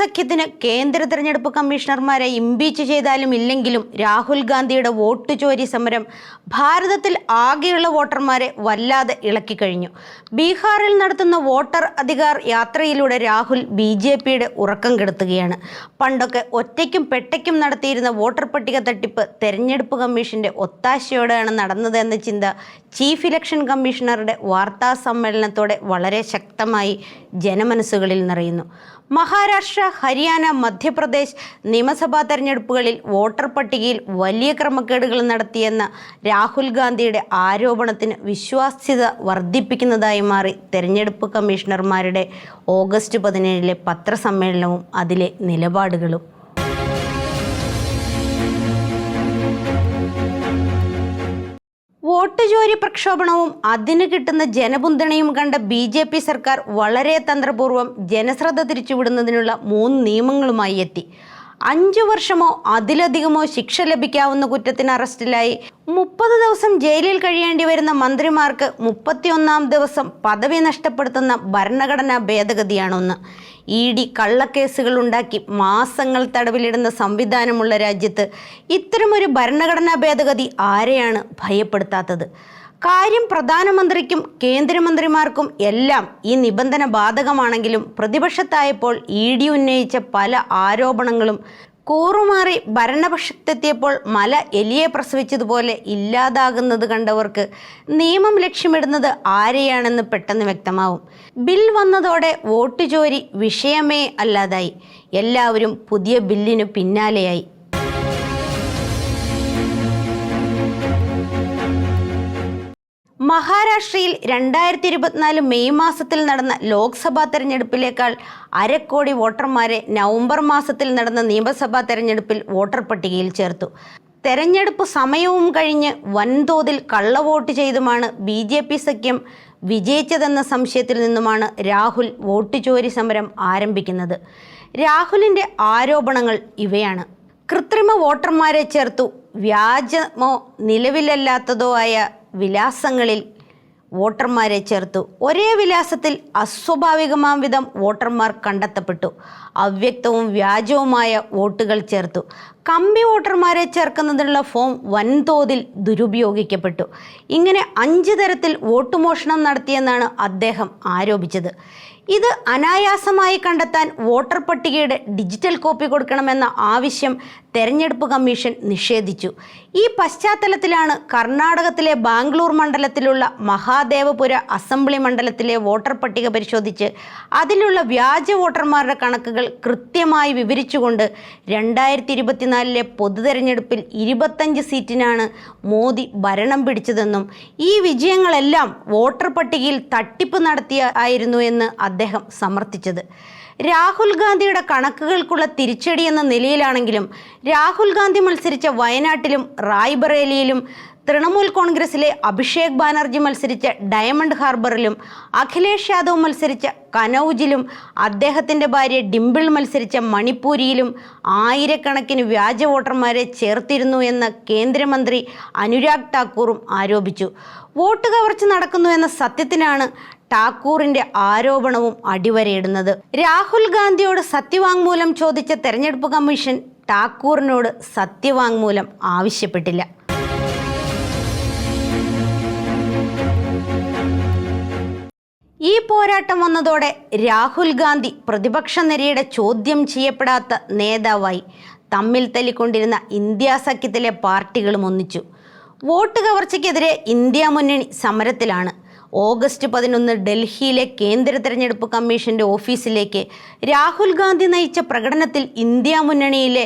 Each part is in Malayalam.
സഖ്യത്തിന് കേന്ദ്ര തെരഞ്ഞെടുപ്പ് കമ്മീഷണർമാരെ ഇംപീച്ച് ചെയ്താലും ഇല്ലെങ്കിലും രാഹുൽ ഗാന്ധിയുടെ വോട്ട് ചോരി സമരം ഭാരതത്തിൽ ആകെയുള്ള വോട്ടർമാരെ വല്ലാതെ ഇളക്കിക്കഴിഞ്ഞു. ബീഹാറിൽ നടത്തുന്ന വോട്ടർ അധികാർ യാത്രയിലൂടെ രാഹുൽ BJPയുടെ ഉറക്കം കെടുത്തുകയാണ്. പണ്ടൊക്കെ ഒറ്റയ്ക്കും പെട്ടയ്ക്കും നടത്തിയിരുന്ന വോട്ടർ പട്ടിക തട്ടിപ്പ് തെരഞ്ഞെടുപ്പ് കമ്മീഷന്റെ ഒത്താശയോടെയാണ് നടന്നതെന്ന ചിന്ത ചീഫ് ഇലക്ഷൻ കമ്മീഷണറുടെ വാർത്താ സമ്മേളനത്തോടെ വളരെ ശക്തമായി ജനമനസ്സുകളിൽ നിറയുന്നു. മഹാരാഷ്ട്ര, ഹരിയാന, മധ്യപ്രദേശ് നിയമസഭാ തെരഞ്ഞെടുപ്പുകളിൽ വോട്ടർ പട്ടികയിൽ വലിയ ക്രമക്കേടുകൾ നടത്തിയെന്ന രാഹുൽ ഗാന്ധിയുടെ ആരോപണത്തിന് വിശ്വാസ്യത വർദ്ധിപ്പിക്കുന്നതായി മാറി തെരഞ്ഞെടുപ്പ് കമ്മീഷണർമാരുടെ ഓഗസ്റ്റ് 17 പത്രസമ്മേളനവും അതിലെ നിലപാടുകളും. വോട്ട് ചോരി പ്രക്ഷോഭണവും അതിന് കിട്ടുന്ന ജനപിന്തുണയും കണ്ട BJP സർക്കാർ വളരെ തന്ത്രപൂർവ്വം ജനശ്രദ്ധ തിരിച്ചുവിടുന്നതിനുള്ള 3 നിയമങ്ങളുമായി എത്തി. 5 വർഷമോ അതിലധികമോ ശിക്ഷ ലഭിക്കാവുന്ന കുറ്റത്തിന് അറസ്റ്റിലായി 30 ദിവസം ജയിലിൽ കഴിയേണ്ടി വരുന്ന മന്ത്രിമാർക്ക് 31-ാം ദിവസം പദവി നഷ്ടപ്പെടുത്തുന്ന ഭരണഘടനാ ഭേദഗതിയാണൊന്ന്. ED കള്ളക്കേസുകൾ ഉണ്ടാക്കി മാസങ്ങൾ തടവിലിടുന്ന സംവിധാനമുള്ള രാജ്യത്ത് ഇത്തരമൊരു ഭരണഘടനാ ഭേദഗതി ആരെയാണ് ഭയപ്പെടുത്താത്തത്? കാര്യം പ്രധാനമന്ത്രിക്കും കേന്ദ്രമന്ത്രിമാർക്കും എല്ലാം ഈ നിബന്ധന ബാധകമാണെങ്കിലും പ്രതിപക്ഷത്തായപ്പോൾ ED ഉന്നയിച്ച പല ആരോപണങ്ങളും കൂറുമാറി ഭരണപക്ഷത്തെത്തിയപ്പോൾ മല എലിയെ പ്രസവിച്ചതുപോലെ ഇല്ലാതാകുന്നത് കണ്ടവർക്ക് നിയമം ലക്ഷ്യമിടുന്നത് ആരെയാണെന്ന് പെട്ടെന്ന് വ്യക്തമാവും. ബിൽ വന്നതോടെ വോട്ട് ചോരി വിഷയമേ അല്ലാതായി. എല്ലാവരും പുതിയ ബില്ലിനു പിന്നാലെയായി. മഹാരാഷ്ട്രയിൽ 2024 മെയ് മാസത്തിൽ നടന്ന ലോക്സഭാ തെരഞ്ഞെടുപ്പിലേക്കാൾ 1/2 കോടി വോട്ടർമാരെ നവംബർ മാസത്തിൽ നടന്ന നിയമസഭാ തെരഞ്ഞെടുപ്പിൽ വോട്ടർ പട്ടികയിൽ ചേർത്തു. തെരഞ്ഞെടുപ്പ് സമയവും കഴിഞ്ഞ് വൻതോതിൽ കള്ളവോട്ട് ചെയ്തുമാണ് BJP സഖ്യം വിജയിച്ചതെന്ന സംശയത്തിൽ നിന്നുമാണ് രാഹുൽ വോട്ട് ചോരി സമരം ആരംഭിക്കുന്നത്. രാഹുലിൻ്റെ ആരോപണങ്ങൾ ഇവയാണ്: കൃത്രിമ വോട്ടർമാരെ ചേർത്തു, വ്യാജമോ നിലവിലല്ലാത്തതോ ആയ വിലാസങ്ങളിൽ വോട്ടർമാരെ ചേർത്തു, ഒരേ വിലാസത്തിൽ അസ്വാഭാവികമാം വിധം വോട്ടർമാർ കണ്ടെത്തപ്പെട്ടു, അവ്യക്തവും വ്യാജവുമായ വോട്ടുകൾ ചേർത്തു, കമ്പി വോട്ടർമാരെ ചേർക്കുന്നതിനുള്ള ഫോം വൻതോതിൽ ദുരുപയോഗിക്കപ്പെട്ടു. ഇങ്ങനെ 5 തരത്തിൽ വോട്ട് മോഷണം നടത്തിയെന്നാണ് അദ്ദേഹം ആരോപിച്ചത്. ഇത് അനായാസമായി കണ്ടെത്താൻ വോട്ടർ പട്ടികയുടെ ഡിജിറ്റൽ കോപ്പി കൊടുക്കണമെന്ന ആവശ്യം തെരഞ്ഞെടുപ്പ് കമ്മീഷൻ നിഷേധിച്ചു. ഈ പശ്ചാത്തലത്തിലാണ് കർണാടകത്തിലെ ബാംഗ്ലൂർ മണ്ഡലത്തിലുള്ള മഹാദേവപുര അസംബ്ലി മണ്ഡലത്തിലെ വോട്ടർ പട്ടിക പരിശോധിച്ച് അതിലുള്ള വ്യാജ വോട്ടർമാരുടെ കണക്കുകൾ കൃത്യമായി വിവരിച്ചുകൊണ്ട് 2024 പൊതു തെരഞ്ഞെടുപ്പിൽ 25 സീറ്റിനാണ് മോദി ഭരണം പിടിച്ചതെന്നും ഈ വിജയങ്ങളെല്ലാം വോട്ടർ പട്ടികയിൽ തട്ടിപ്പ് നടത്തിയായിരുന്നു എന്ന് അദ്ദേഹം സമർത്ഥിച്ചത്. രാഹുൽ ഗാന്ധിയുടെ കണക്കുകൾക്കുള്ള തിരിച്ചടി എന്ന നിലയിലാണെങ്കിലും രാഹുൽ ഗാന്ധി മത്സരിച്ച വയനാട്ടിലും റായ്ബറേലിയിലും തൃണമൂൽ കോൺഗ്രസിലെ അഭിഷേക് ബാനർജി മത്സരിച്ച ഡയമണ്ട് ഹാർബറിലും അഖിലേഷ് യാദവ് മത്സരിച്ച കനൗജിലും അദ്ദേഹത്തിൻ്റെ ഭാര്യ ഡിംപിൾ മത്സരിച്ച മണിപ്പൂരിയിലും ആയിരക്കണക്കിന് വ്യാജ വോട്ടർമാരെ ചേർത്തിരുന്നു എന്ന് കേന്ദ്രമന്ത്രി അനുരാഗ് ഠാക്കൂറും ആരോപിച്ചു. വോട്ട് കവർച്ച നടക്കുന്നു എന്ന സത്യത്തിനാണ് ഠാക്കൂറിന്റെ ആരോപണവും അടിവരയിടുന്നത്. രാഹുൽ ഗാന്ധിയോട് സത്യവാങ്മൂലം ചോദിച്ച തെരഞ്ഞെടുപ്പ് കമ്മീഷൻ ഠാക്കൂറിനോട് സത്യവാങ്മൂലം ആവശ്യപ്പെട്ടില്ല. ഈ പോരാട്ടം വന്നതോടെ രാഹുൽ ഗാന്ധി പ്രതിപക്ഷ നിരയുടെ ചോദ്യം ചെയ്യപ്പെടാത്ത നേതാവായി. തമ്മിൽ തല്ലിക്കൊണ്ടിരുന്ന ഇന്ത്യ സഖ്യത്തിലെ പാർട്ടികളും ഒന്നിച്ചു. വോട്ട് കവർച്ചയ്ക്കെതിരെ ഇന്ത്യ മുന്നണി സമരത്തിലാണ്. ഓഗസ്റ്റ് 11 ഡൽഹിയിലെ കേന്ദ്ര തെരഞ്ഞെടുപ്പ് കമ്മീഷന്റെ ഓഫീസിലേക്ക് രാഹുൽ ഗാന്ധി നയിച്ച പ്രകടനത്തിൽ ഇന്ത്യ മുന്നണിയിലെ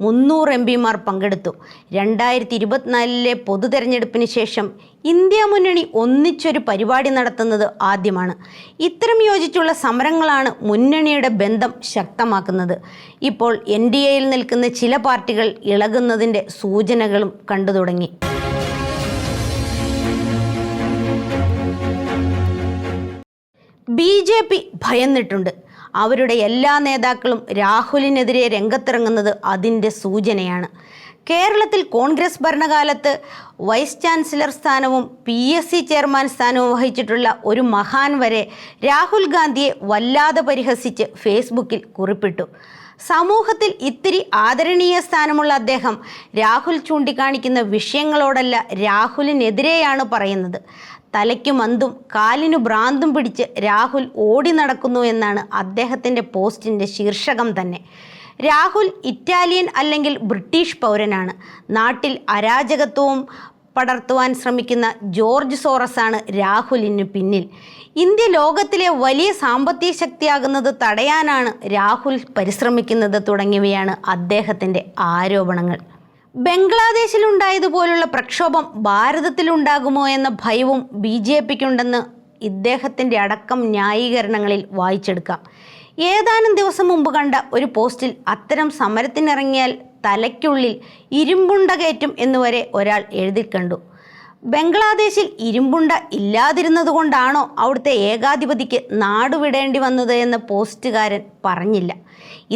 300 MPമാർ പങ്കെടുത്തു. 2024 പൊതു തെരഞ്ഞെടുപ്പിന് ശേഷം ഇന്ത്യ മുന്നണി ഒന്നിച്ചൊരു പരിപാടി നടത്തുന്നത് ആദ്യമാണ്. ഇത്തരം യോജിച്ചുള്ള സമരങ്ങളാണ് മുന്നണിയുടെ ബന്ധം ശക്തമാക്കുന്നത്. ഇപ്പോൾ NDAയിൽ നിൽക്കുന്ന ചില പാർട്ടികൾ ഇളകുന്നതിൻ്റെ സൂചനകളും കണ്ടു തുടങ്ങി. BJP ഭയന്നിട്ടുണ്ട്. അവരുടെ എല്ലാ നേതാക്കളും രാഹുലിനെതിരെ രംഗത്തിറങ്ങുന്നത് അതിൻ്റെ സൂചനയാണ്. കേരളത്തിൽ കോൺഗ്രസ് ഭരണകാലത്ത് വൈസ് ചാൻസലർ സ്ഥാനവും PSC ചെയർമാൻ സ്ഥാനവും വഹിച്ചിട്ടുള്ള ഒരു മഹാൻ വരെ രാഹുൽ ഗാന്ധിയെ വല്ലാതെ പരിഹസിച്ച് ഫേസ്ബുക്കിൽ കുറിപ്പിട്ടു. സമൂഹത്തിൽ ഇത്തിരി ആദരണീയ സ്ഥാനമുള്ള അദ്ദേഹം രാഹുൽ ചൂണ്ടിക്കാണിക്കുന്ന വിഷയങ്ങളോടല്ല രാഹുലിനെതിരെയാണ് പറയുന്നത്. തലയ്ക്ക് മന്തും കാലിനു ഭ്രാന്തും പിടിച്ച് രാഹുൽ ഓടി നടക്കുന്നു എന്നാണ് അദ്ദേഹത്തിൻ്റെ പോസ്റ്റിൻ്റെ ശീർഷകം തന്നെ. രാഹുൽ ഇറ്റാലിയൻ അല്ലെങ്കിൽ ബ്രിട്ടീഷ് പൗരനാണ്. നാട്ടിൽ അരാജകത്വവും പടർത്തുവാൻ ശ്രമിക്കുന്ന ജോർജ് സോറസാണ് രാഹുലിന് പിന്നിൽ. ഇന്ത്യ ലോകത്തിലെ വലിയ സാമ്പത്തിക ശക്തിയാകുന്നത് തടയാനാണ് രാഹുൽ പരിശ്രമിക്കുന്നത് തുടങ്ങിയവയാണ് അദ്ദേഹത്തിൻ്റെ ആരോപണങ്ങൾ. ബംഗ്ലാദേശിലുണ്ടായതുപോലുള്ള പ്രക്ഷോഭം ഭാരതത്തിലുണ്ടാകുമോ എന്ന ഭയവും BJPക്കുണ്ടെന്ന് ഇദ്ദേഹത്തിൻ്റെ അടക്കം ന്യായീകരണങ്ങളിൽ വായിച്ചെടുക്കാം. ഏതാനും ദിവസം മുമ്പ് കണ്ട ഒരു പോസ്റ്റിൽ അത്തരം സമരത്തിനിറങ്ങിയാൽ തലയ്ക്കുള്ളിൽ ഇരുമ്പുണ്ട കയറ്റും എന്നുവരെ ഒരാൾ എഴുതി കണ്ടു. ബംഗ്ലാദേശിൽ ഇരുമ്പുണ്ട ഇല്ലാതിരുന്നതുകൊണ്ടാണോ അവിടുത്തെ ഏകാധിപതിക്ക് നാടുവിടേണ്ടി വന്നത് എന്ന് പോസ്റ്റുകാരൻ പറഞ്ഞില്ല.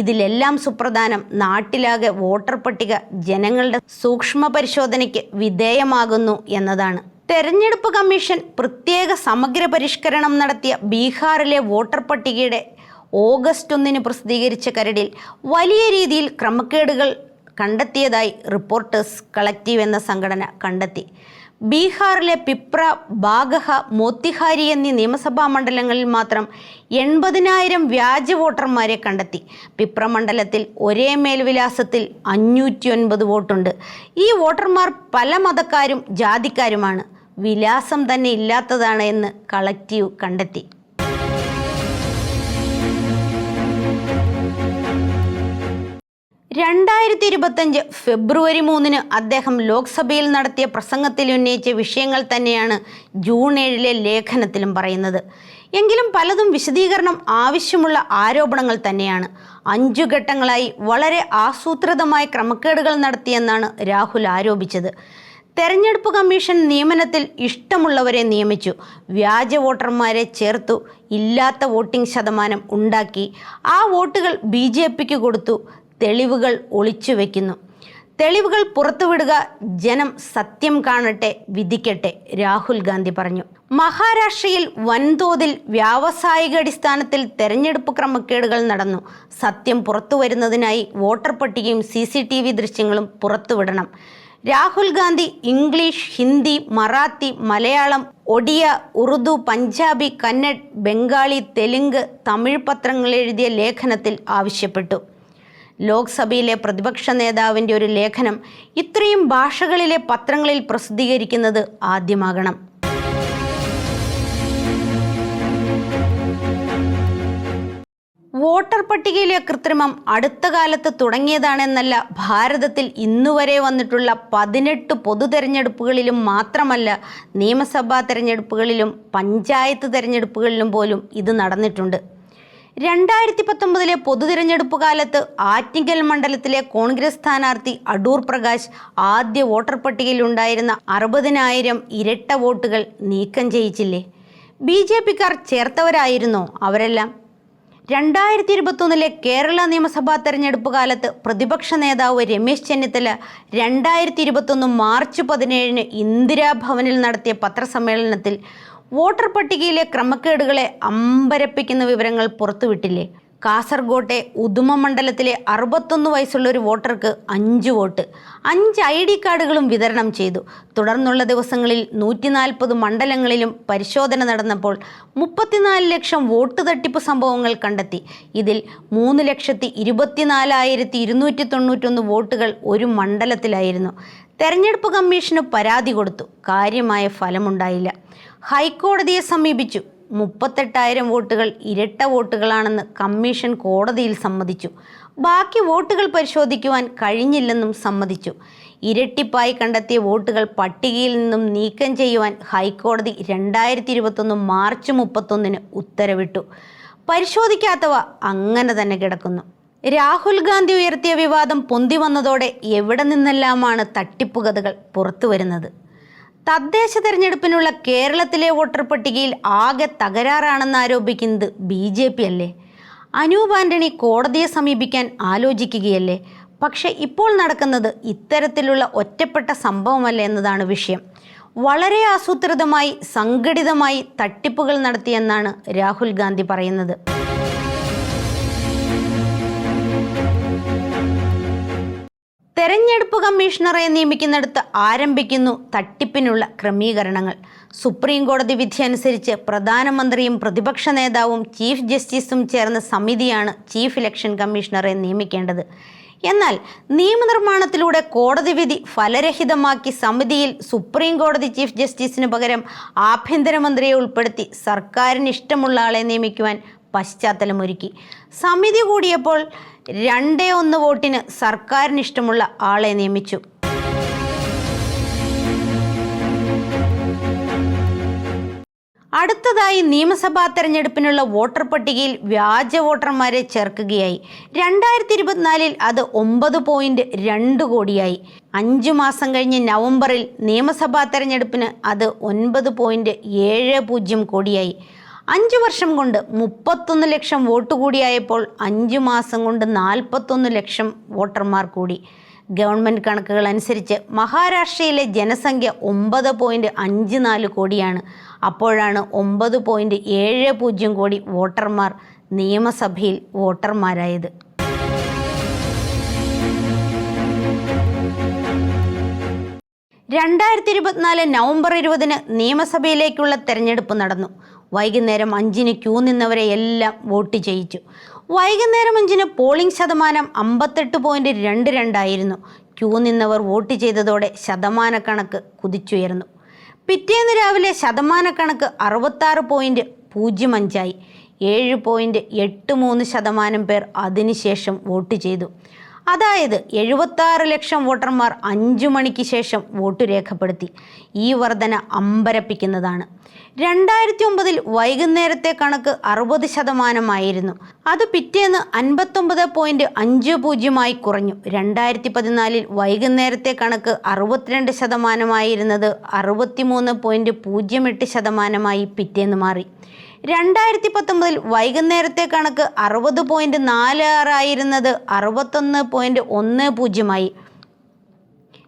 ഇതിലെല്ലാം സുപ്രധാനം നാട്ടിലാകെ വോട്ടർ പട്ടിക ജനങ്ങളുടെ സൂക്ഷ്മ പരിശോധനയ്ക്ക് വിധേയമാകുന്നു എന്നതാണ്. തെരഞ്ഞെടുപ്പ് കമ്മീഷൻ പ്രത്യേക സമഗ്ര പരിഷ്കരണം നടത്തിയ ബീഹാറിലെ വോട്ടർ പട്ടികയുടെ ഓഗസ്റ്റ് 1 പ്രസിദ്ധീകരിച്ച കരടിൽ വലിയ രീതിയിൽ ക്രമക്കേടുകൾ കണ്ടെത്തിയതായി റിപ്പോർട്ടേഴ്സ് കളക്റ്റീവ് എന്ന സംഘടന കണ്ടെത്തി. ബീഹാറിലെ പിപ്ര, ബാഗഹ, മോത്തിഹാരി എന്നീ നിയമസഭാ മണ്ഡലങ്ങളിൽ മാത്രം 80,000 വ്യാജ വോട്ടർമാരെ കണ്ടെത്തി. പിപ്ര മണ്ഡലത്തിൽ ഒരേ മേൽവിലാസത്തിൽ 509 വോട്ടുണ്ട്. ഈ വോട്ടർമാർ പല മതക്കാരും ജാതിക്കാരുമാണ്. വിലാസം തന്നെ ഇല്ലാത്തതാണ് എന്ന് കളക്റ്റീവ് കണ്ടെത്തി. ഫെബ്രുവരി 3 അദ്ദേഹം ലോക്സഭയിൽ നടത്തിയ പ്രസംഗത്തിൽ ഉന്നയിച്ച വിഷയങ്ങൾ തന്നെയാണ് ജൂൺ 7 ലേഖനത്തിലും പറയുന്നത്. എങ്കിലും പലതും വിശദീകരണം ആവശ്യമുള്ള ആരോപണങ്ങൾ തന്നെയാണ്. 5 ഘട്ടങ്ങളായി വളരെ ആസൂത്രിതമായ ക്രമക്കേടുകൾ നടത്തിയെന്നാണ് രാഹുൽ ആരോപിച്ചത്. തെരഞ്ഞെടുപ്പ് കമ്മീഷൻ നിയമനത്തിൽ ഇഷ്ടമുള്ളവരെ നിയമിച്ചു, വ്യാജ വോട്ടർമാരെ ചേർത്തു, ഇല്ലാത്ത വോട്ടിംഗ് ശതമാനം ഉണ്ടാക്കി, ആ വോട്ടുകൾ BJPക്ക് കൊടുത്തു, തെളിവുകൾ ഒളിച്ചു വയ്ക്കുന്നു. തെളിവുകൾ പുറത്തുവിടുക, ജനം സത്യം കാണട്ടെ, വിധിക്കട്ടെ, രാഹുൽ ഗാന്ധി പറഞ്ഞു. മഹാരാഷ്ട്രയിൽ വൻതോതിൽ വ്യാവസായിക അടിസ്ഥാനത്തിൽ തെരഞ്ഞെടുപ്പ് ക്രമക്കേടുകൾ നടന്നു. സത്യം പുറത്തുവരുന്നതിനായി വോട്ടർ പട്ടികയും CCTV ദൃശ്യങ്ങളും പുറത്തുവിടണം. രാഹുൽ ഗാന്ധി ഇംഗ്ലീഷ്, ഹിന്ദി, മറാത്തി, മലയാളം, ഒഡിയ, ഉറുദു, പഞ്ചാബി, കന്നഡ്, ബംഗാളി, തെലുങ്ക്, തമിഴ് പത്രങ്ങളിൽ എഴുതിയ ലേഖനത്തിൽ ആവശ്യപ്പെട്ടു. ലോക്സഭയിലെ പ്രതിപക്ഷ നേതാവിൻ്റെ ഒരു ലേഖനം ഇത്രയും ഭാഷകളിലെ പത്രങ്ങളിൽ പ്രസിദ്ധീകരിക്കുന്നത് ആദ്യമാകണം. വോട്ടർ പട്ടികയിലെ കൃത്രിമം അടുത്ത കാലത്ത് തുടങ്ങിയതാണെന്നല്ല, ഭാരതത്തിൽ ഇന്നുവരെ വന്നിട്ടുള്ള 18 പൊതു തെരഞ്ഞെടുപ്പുകളിലും മാത്രമല്ല, നിയമസഭാ തെരഞ്ഞെടുപ്പുകളിലും പഞ്ചായത്ത് തെരഞ്ഞെടുപ്പുകളിലും പോലും ഇത് നടന്നിട്ടുണ്ട്. 2019 പൊതു തിരഞ്ഞെടുപ്പ് കാലത്ത് ആറ്റിങ്ങൽ മണ്ഡലത്തിലെ കോൺഗ്രസ് സ്ഥാനാർത്ഥി അടൂർ പ്രകാശ് ആദ്യ വോട്ടർ പട്ടികയിലുണ്ടായിരുന്ന 60,000 ഇരട്ട വോട്ടുകൾ നീക്കം ചെയ്യിച്ചില്ലേ? BJPക്കാർ ചേർത്തവരായിരുന്നോ അവരെല്ലാം? 2021 കേരള നിയമസഭാ തെരഞ്ഞെടുപ്പ് കാലത്ത് പ്രതിപക്ഷ നേതാവ് രമേശ് ചെന്നിത്തല 2021 മാർച്ച് 17 ഇന്ദിരാഭവനിൽ നടത്തിയ പത്രസമ്മേളനത്തിൽ വോട്ടർ പട്ടികയിലെ ക്രമക്കേടുകളെ അമ്പരപ്പിക്കുന്ന വിവരങ്ങൾ പുറത്തുവിട്ടില്ലേ? കാസർഗോട്ടെ ഉദുമ മണ്ഡലത്തിലെ 61 വയസ്സുള്ള ഒരു വോട്ടർക്ക് 5 വോട്ട്, 5 ID കാർഡുകളും വിതരണം ചെയ്തു. തുടർന്നുള്ള ദിവസങ്ങളിൽ 140 മണ്ഡലങ്ങളിലും പരിശോധന നടന്നപ്പോൾ 34 ലക്ഷം വോട്ട് തട്ടിപ്പ് സംഭവങ്ങൾ കണ്ടെത്തി. ഇതിൽ 3,24,291 വോട്ടുകൾ ഒരു മണ്ഡലത്തിലായിരുന്നു. തെരഞ്ഞെടുപ്പ് കമ്മീഷന് പരാതി കൊടുത്തു. കാര്യമായ ഫലമുണ്ടായില്ല. ഹൈക്കോടതിയെ സമീപിച്ചു. 38,000 വോട്ടുകൾ ഇരട്ട വോട്ടുകളാണെന്ന് കമ്മീഷൻ കോടതിയിൽ സമ്മതിച്ചു. ബാക്കി വോട്ടുകൾ പരിശോധിക്കുവാൻ കഴിഞ്ഞില്ലെന്നും സമ്മതിച്ചു. ഇരട്ടിപ്പായി കണ്ടെത്തിയ വോട്ടുകൾ പട്ടികയിൽ നിന്നും നീക്കം ചെയ്യുവാൻ ഹൈക്കോടതി 2021 മാർച്ച് 31 ഉത്തരവിട്ടു. പരിശോധിക്കാത്തവ അങ്ങനെ തന്നെ കിടക്കുന്നു. രാഹുൽ ഗാന്ധി ഉയർത്തിയ വിവാദം പൊന്തി വന്നതോടെ എവിടെ നിന്നെല്ലാമാണ് തട്ടിപ്പ് കഥകൾ പുറത്തു വരുന്നത്. തദ്ദേശ തെരഞ്ഞെടുപ്പിനുള്ള കേരളത്തിലെ വോട്ടർ പട്ടികയിൽ ആകെ തകരാറാണെന്ന് ആരോപിക്കുന്നത് BJP അല്ലേ? അനൂപ് ആന്റണി കോടതിയെ സമീപിക്കാൻ ആലോചിക്കുകയല്ലേ? പക്ഷേ ഇപ്പോൾ നടക്കുന്നത് ഇത്തരത്തിലുള്ള ഒറ്റപ്പെട്ട സംഭവമല്ല എന്നതാണ് വിഷയം. വളരെ ആസൂത്രിതമായി സംഘടിതമായി തട്ടിപ്പുകൾ നടത്തിയെന്നാണ് രാഹുൽ ഗാന്ധി പറയുന്നത്. തെരഞ്ഞെടുപ്പ് കമ്മീഷണറെ നിയമിക്കുന്നിടത്ത് ആരംഭിക്കുന്നു തട്ടിപ്പിനുള്ള ക്രമീകരണങ്ങൾ. സുപ്രീം കോടതി വിധി അനുസരിച്ച് പ്രധാനമന്ത്രിയും പ്രതിപക്ഷ നേതാവും ചീഫ് ജസ്റ്റിസും ചേർന്ന സമിതിയാണ് ചീഫ് ഇലക്ഷൻ കമ്മീഷണറെ നിയമിക്കേണ്ടത്. എന്നാൽ നിയമനിർമ്മാണത്തിലൂടെ കോടതി വിധി ഫലരഹിതമാക്കി സമിതിയിൽ സുപ്രീം കോടതി ചീഫ് ജസ്റ്റിസിന് പകരം ആഭ്യന്തരമന്ത്രിയെ ഉൾപ്പെടുത്തി സർക്കാരിന് ഇഷ്ടമുള്ള ആളെ നിയമിക്കുവാൻ പശ്ചാത്തലമൊരുക്കി. സമിതി കൂടിയപ്പോൾ 2-1 വോട്ടിന് സർക്കാരിന് ഇഷ്ടമുള്ള ആളെ നിയമിച്ചു. അടുത്തതായി നിയമസഭാ തെരഞ്ഞെടുപ്പിനുള്ള വോട്ടർ പട്ടികയിൽ വ്യാജ വോട്ടർമാരെ ചേർക്കുകയായി. 2024 അത് 9.2 കോടിയായി. 5 മാസം കഴിഞ്ഞ് നവംബറിൽ നിയമസഭാ തെരഞ്ഞെടുപ്പിന് അത് 9.70 കോടിയായി. 5 വർഷം കൊണ്ട് 31 ലക്ഷം വോട്ട് കൂടിയായപ്പോൾ 5 മാസം കൊണ്ട് 41 ലക്ഷം വോട്ടർമാർ കൂടി. ഗവൺമെൻറ് കണക്കുകൾ അനുസരിച്ച് മഹാരാഷ്ട്രയിലെ ജനസംഖ്യ 9.54 കോടിയാണ്. അപ്പോഴാണ് 9.70 കോടി വോട്ടർമാർ നിയമസഭയിൽ വോട്ടർമാരായത്. നവംബർ 20 നിയമസഭയിലേക്കുള്ള തെരഞ്ഞെടുപ്പ് നടന്നു. വൈകുന്നേരം 5 ക്യൂ നിന്നവരെ എല്ലാം വോട്ട് ചെയ്യിച്ചു. വൈകുന്നേരം 5 പോളിംഗ് ശതമാനം 58.22 ആയിരുന്നു. ക്യൂ നിന്നവർ വോട്ട് ചെയ്തതോടെ ശതമാനക്കണക്ക് കുതിച്ചുയർന്നു. പിറ്റേന്ന് രാവിലെ ശതമാനക്കണക്ക് 66.05 ആയി. 7.83% പേർ അതിനുശേഷം വോട്ട് ചെയ്തു. അതായത് 76 ലക്ഷം വോട്ടർമാർ 5 മണിക്ക് ശേഷം വോട്ട് രേഖപ്പെടുത്തി. ഈ വർധന അമ്പരപ്പിക്കുന്നതാണ്. 2009 വൈകുന്നേരത്തെ കണക്ക് 60% അത് പിറ്റേന്ന് 59.50 കുറഞ്ഞു. 2014 വൈകുന്നേരത്തെ കണക്ക് 62% 63.08% പിറ്റേന്ന് മാറി. 2019 വൈകുന്നേരത്തെ കണക്ക് 60.46 ആയിരുന്നത് 61.10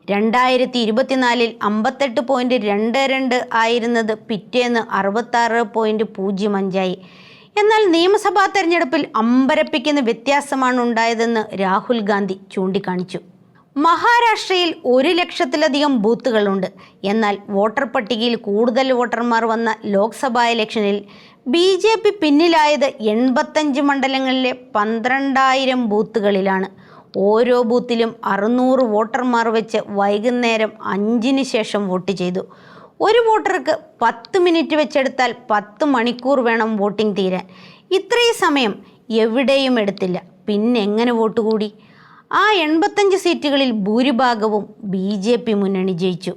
2024 58.22 ആയിരുന്നത് പിറ്റേന്ന് 66.05 എന്നാൽ നിയമസഭാ തെരഞ്ഞെടുപ്പിൽ അമ്പരപ്പിക്കുന്ന വ്യത്യാസമാണ് ഉണ്ടായതെന്ന് രാഹുൽ ഗാന്ധി ചൂണ്ടിക്കാണിച്ചു. മഹാരാഷ്ട്രയിൽ 1 ലക്ഷത്തിലധികം ബൂത്തുകളുണ്ട്. എന്നാൽ വോട്ടർ പട്ടികയിൽ കൂടുതൽ വോട്ടർമാർ വന്ന ലോക്സഭാ ഇലക്ഷനിൽ BJP പിന്നിലായത് 85 മണ്ഡലങ്ങളിലെ 12,000 ബൂത്തുകളിലാണ്. ഓരോ ബൂത്തിലും 600 വോട്ടർമാർ വെച്ച് വൈകുന്നേരം 5 ശേഷം വോട്ട് ചെയ്തു. ഒരു വോട്ടർക്ക് 10 മിനിറ്റ് വെച്ചെടുത്താൽ 10 മണിക്കൂർ വേണം വോട്ടിംഗ് തീരാൻ. ഇത്രയും സമയം എവിടെയും എടുത്തില്ല. പിന്നെ എങ്ങനെ വോട്ട് കൂടി? ആ 85 സീറ്റുകളിൽ ഭൂരിഭാഗവും BJP മുന്നണി ജയിച്ചു.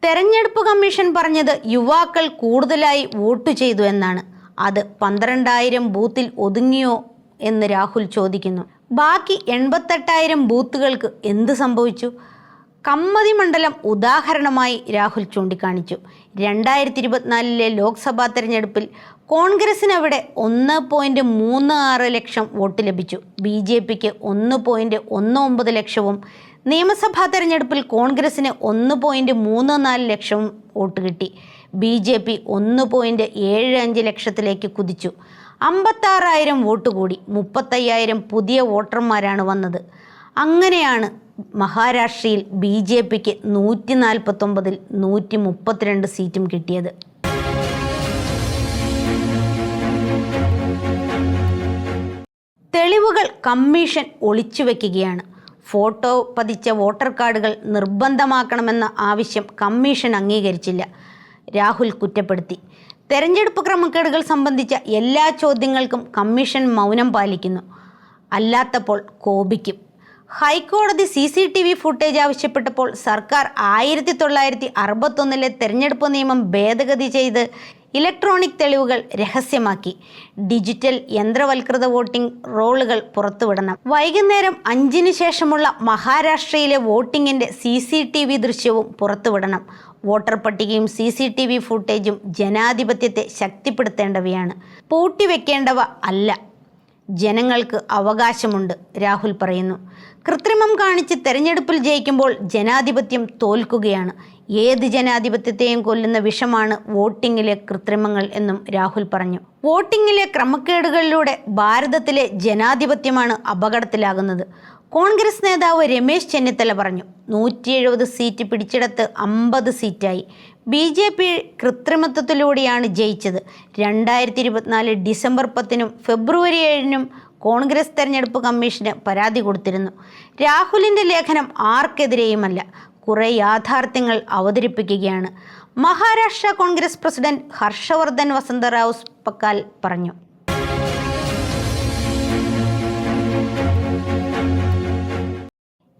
തെരഞ്ഞെടുപ്പ് കമ്മീഷൻ പറഞ്ഞത് യുവാക്കൾ കൂടുതലായി വോട്ട് ചെയ്തു എന്നാണ്. അത് 12,000 ബൂത്തിൽ ഒതുങ്ങിയോ എന്ന് രാഹുൽ ചോദിക്കുന്നു. ബാക്കി 88,000 ബൂത്തുകൾക്ക് എന്ത് സംഭവിച്ചു? കമ്മതി മണ്ഡലം ഉദാഹരണമായി രാഹുൽ ചൂണ്ടിക്കാണിച്ചു. 2024 ലോക്സഭാ തെരഞ്ഞെടുപ്പിൽ കോൺഗ്രസിന് അവിടെ 1.36 ലക്ഷം വോട്ട് ലഭിച്ചു. BJPക്ക് 1.19 ലക്ഷവും നിയമസഭാ തെരഞ്ഞെടുപ്പിൽ കോൺഗ്രസിന് 1.34 ലക്ഷവും വോട്ട് കിട്ടി. BJP 1.75 ലക്ഷത്തിലേക്ക് കുതിച്ചു. 56,000 വോട്ട് കൂടി. 35,000 പുതിയ വോട്ടർമാരാണ് വന്നത്. അങ്ങനെയാണ് മഹാരാഷ്ട്രയിൽ BJPക്ക് 149-ൽ 132 സീറ്റും കിട്ടിയത്. തെളിവുകൾ കമ്മീഷൻ ഒളിച്ചുവെക്കുകയാണ്. ഫോട്ടോ പതിച്ച വോട്ടർ കാർഡുകൾ നിർബന്ധമാക്കണമെന്ന ആവശ്യം കമ്മീഷൻ അംഗീകരിച്ചില്ല. രാഹുൽ കുറ്റപ്പെടുത്തി. തെരഞ്ഞെടുപ്പ് ക്രമക്കേടുകൾ സംബന്ധിച്ച എല്ലാ ചോദ്യങ്ങൾക്കും കമ്മീഷൻ മൗനം പാലിക്കുന്നു. അല്ലാത്തപ്പോൾ കോപിക്കും. ഹൈക്കോടതി CCTV ഫുട്ടേജ് ആവശ്യപ്പെട്ടപ്പോൾ സർക്കാർ 1961 തെരഞ്ഞെടുപ്പ് നിയമം ഭേദഗതി ചെയ്ത് ഇലക്ട്രോണിക് തെളിവുകൾ രഹസ്യമാക്കി. ഡിജിറ്റൽ യന്ത്രവൽകൃത വോട്ടിംഗ് റോളുകൾ പുറത്തുവിടണം. വൈകുന്നേരം 5 ശേഷമുള്ള മഹാരാഷ്ട്രയിലെ വോട്ടിങ്ങിൻ്റെ CCTV ദൃശ്യവും പുറത്തുവിടണം. വോട്ടർ പട്ടികയും CCTV ഫുട്ടേജും ജനാധിപത്യത്തെ ശക്തിപ്പെടുത്തേണ്ടവയാണ്, പൂട്ടിവെക്കേണ്ടവ അല്ല. ജനങ്ങൾക്ക് അവകാശമുണ്ട്, രാഹുൽ പറയുന്നു. കൃത്രിമം കാണിച്ച് തെരഞ്ഞെടുപ്പിൽ ജയിക്കുമ്പോൾ ജനാധിപത്യം തോൽക്കുകയാണ്. ഏത് ജനാധിപത്യത്തെയും കൊല്ലുന്ന വിഷമാണ് വോട്ടിങ്ങിലെ കൃത്രിമങ്ങൾ എന്നും രാഹുൽ പറഞ്ഞു. വോട്ടിങ്ങിലെ ക്രമക്കേടുകളിലൂടെ ഭാരതത്തിലെ ജനാധിപത്യമാണ് അപകടത്തിലാകുന്നത്. കോൺഗ്രസ് നേതാവ് രമേശ് ചെന്നിത്തല പറഞ്ഞു. 170 സീറ്റ് പിടിച്ചെടുത്ത് 50 സീറ്റായി. BJP കൃത്രിമത്വത്തിലൂടെയാണ് ജയിച്ചത്. 2024 ഡിസംബർ 10-നും ഫെബ്രുവരി 7-നും കോൺഗ്രസ് തെരഞ്ഞെടുപ്പ് കമ്മീഷന് പരാതി കൊടുത്തിരുന്നു. രാഹുലിൻ്റെ ലേഖനം ആർക്കെതിരെയുമല്ല, കുറെ യാഥാർത്ഥ്യങ്ങൾ അവതരിപ്പിക്കുകയാണ്. മഹാരാഷ്ട്ര കോൺഗ്രസ് പ്രസിഡന്റ് ഹർഷവർദ്ധൻ വസന്തറാവു പക്കാൽ പറഞ്ഞു.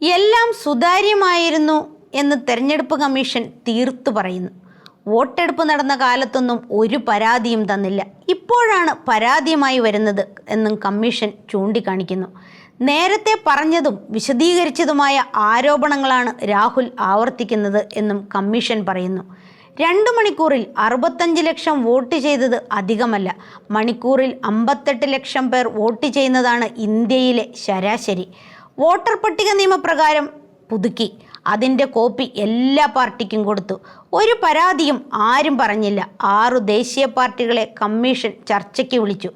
എല്ലാം സുതാര്യമായിരുന്നു എന്ന് തെരഞ്ഞെടുപ്പ് കമ്മീഷൻ തീർത്തു പറയുന്നു. വോട്ടെടുപ്പ് നടന്ന കാലത്തൊന്നും ഒരു പരാതിയും തന്നില്ല. ഇപ്പോഴാണ് പരാതിയുമായി വരുന്നത് എന്നും കമ്മീഷൻ ചൂണ്ടിക്കാണിക്കുന്നു. നേരത്തെ പറഞ്ഞതും വിശദീകരിച്ചതുമായ ആരോപണങ്ങളാണ് രാഹുൽ ആവർത്തിക്കുന്നത് എന്നും കമ്മീഷൻ പറയുന്നു. 2 മണിക്കൂറിൽ 65 ലക്ഷം വോട്ട് ചെയ്തത് അധികമല്ല. മണിക്കൂറിൽ 58 ലക്ഷം പേർ വോട്ട് ചെയ്യുന്നതാണ് ഇന്ത്യയിലെ ശരാശരി. വോട്ടർ പട്ടിക നിയമപ്രകാരം പുതുക്കി. അതിൻ്റെ കോപ്പി എല്ലാ പാർട്ടിക്കും കൊടുത്തു. ഒരു പരാതിയും ആരും പറഞ്ഞില്ല. 6 ദേശീയ പാർട്ടികളെ കമ്മീഷൻ ചർച്ചയ്ക്ക് വിളിച്ചു.